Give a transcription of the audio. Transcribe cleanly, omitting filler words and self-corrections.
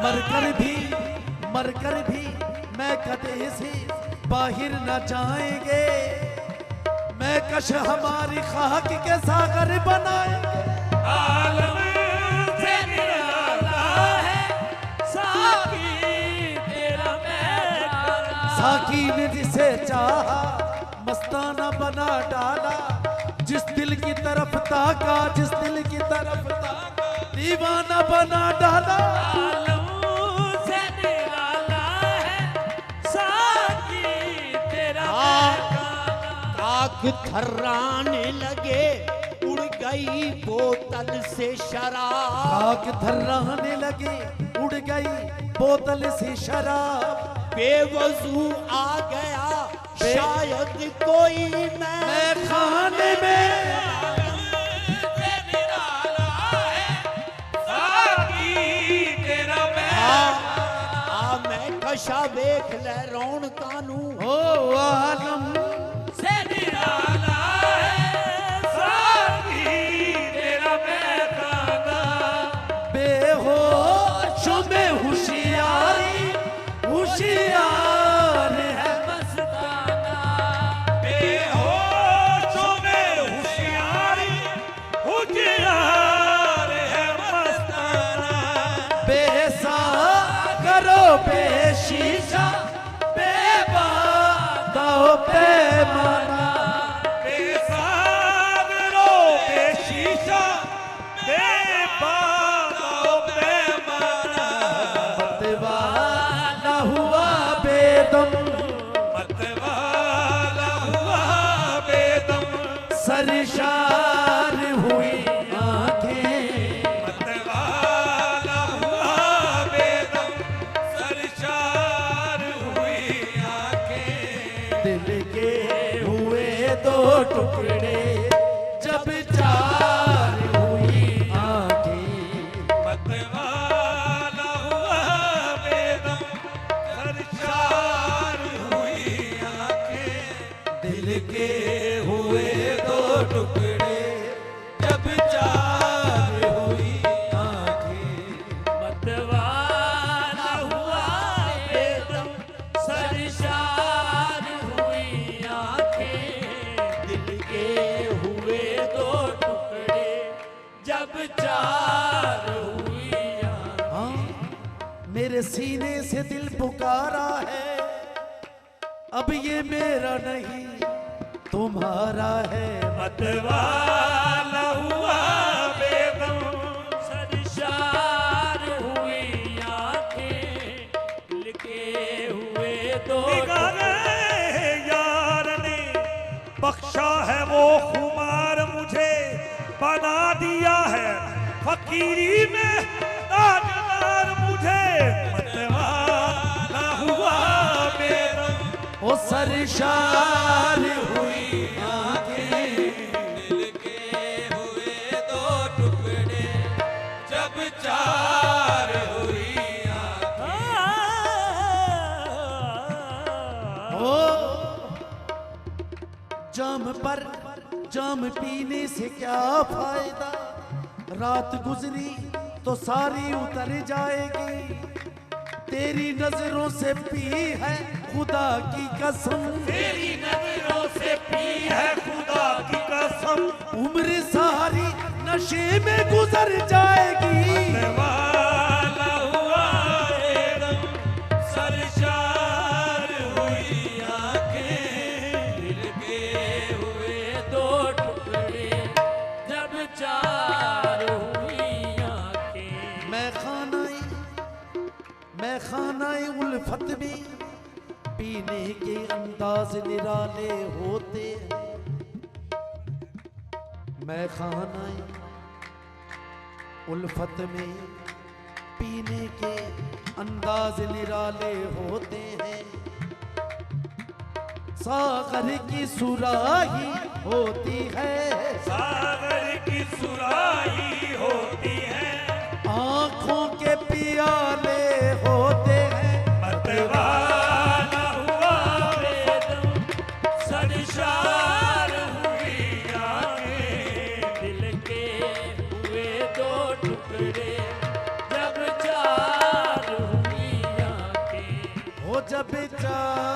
मरकर भी मैं कदे से बाहर न जाएंगे, मैं कश हमारी खाक के सागर बनाएंगे। आलम से निराला है साकी तेरा महकाना, साकी ने जिसे चाहा मस्ताना बना डाला, जिस दिल की तरफ ताका, जिस दिल की तरफ ताका दीवाना बना डाला। आलम से निराला है साकी तेरा महकाना। ताक थर्राने लगे उड़ गई बोतल से शराब, ताक थर्राने लगे उड़ गई बोतल से शराब, बेवजू आ गया शायद कोई मैं खाने में। से निराला है साकी तेरा महकाना। मैं कशा वेख ले रौन कानू, ओ आलम से निराला है साकी तेरा महकाना। बेहोश में होशियारी होशियार है मस्ताना, बेहोशों में होशियारी होशियार है मस्ताना। बेसा करो बेशीशा बेबादा बेमाना, बेसागरो बेशीशा बेबादा बेमाना। मतवाला हुआ बेदम, मतवाला हुआ बेदम, सरशार हुई आंखें, मतवाला हुआ बेदम, सरशार हुई आंखें। दिल के हुए दो टुकड़े जब चार हुई आंखें, मतवाला हुआ बेदम, सरशार हुई आंखें। दिल के हुए दो टुकड़े जब चार हुई आंखें। मतवाला हुआ बेदम, सरशार हुई आंखें। दिल के हुए दो टुकड़े जब चार हुई आंखें। हाँ, मेरे सीने से दिल पुकारा है, अब ये मेरा नहीं तुम्हारा है। मतवाला हुआ बेदम, सरशार हुई आंखें। दिल के हुए दो यार ने बख्शा है वो खुमार, मुझे बना दिया है फकीरी में ताजदार मुझे। मतवाला हुआ बेदम, ओ सरशार हुई आंखें, दिल के हुए दो टुकड़े जब चार हुई आंखें। ओ जाम पर जाम पीने से क्या फायदा, रात गुजरी तो सारी उतर जाएगी, तेरी नजरों से पी है खुदा की कसम, तेरी नजरों से पी है खुदा की कसम। उम्र सारी नशे में गुजर जाएगी। मतवाला हुआ बेदम, सरशार हुई आंखें। दिल के हुए दो टुकड़े जब चार हुई आंखें। मैं खानाए उल्फत में पीने के अंदाज निराले होते हैं, मैं खानाए उल्फत में पीने के अंदाज निराले होते हैं, सागर की सुराही होती है, सागर की सुराही होती है, आंखों के पियाले होते हैं। मतवाला हुआ बेदम, सरशार हुई आंखें। दिल के हुए दो टुकड़े जब चार जब चाह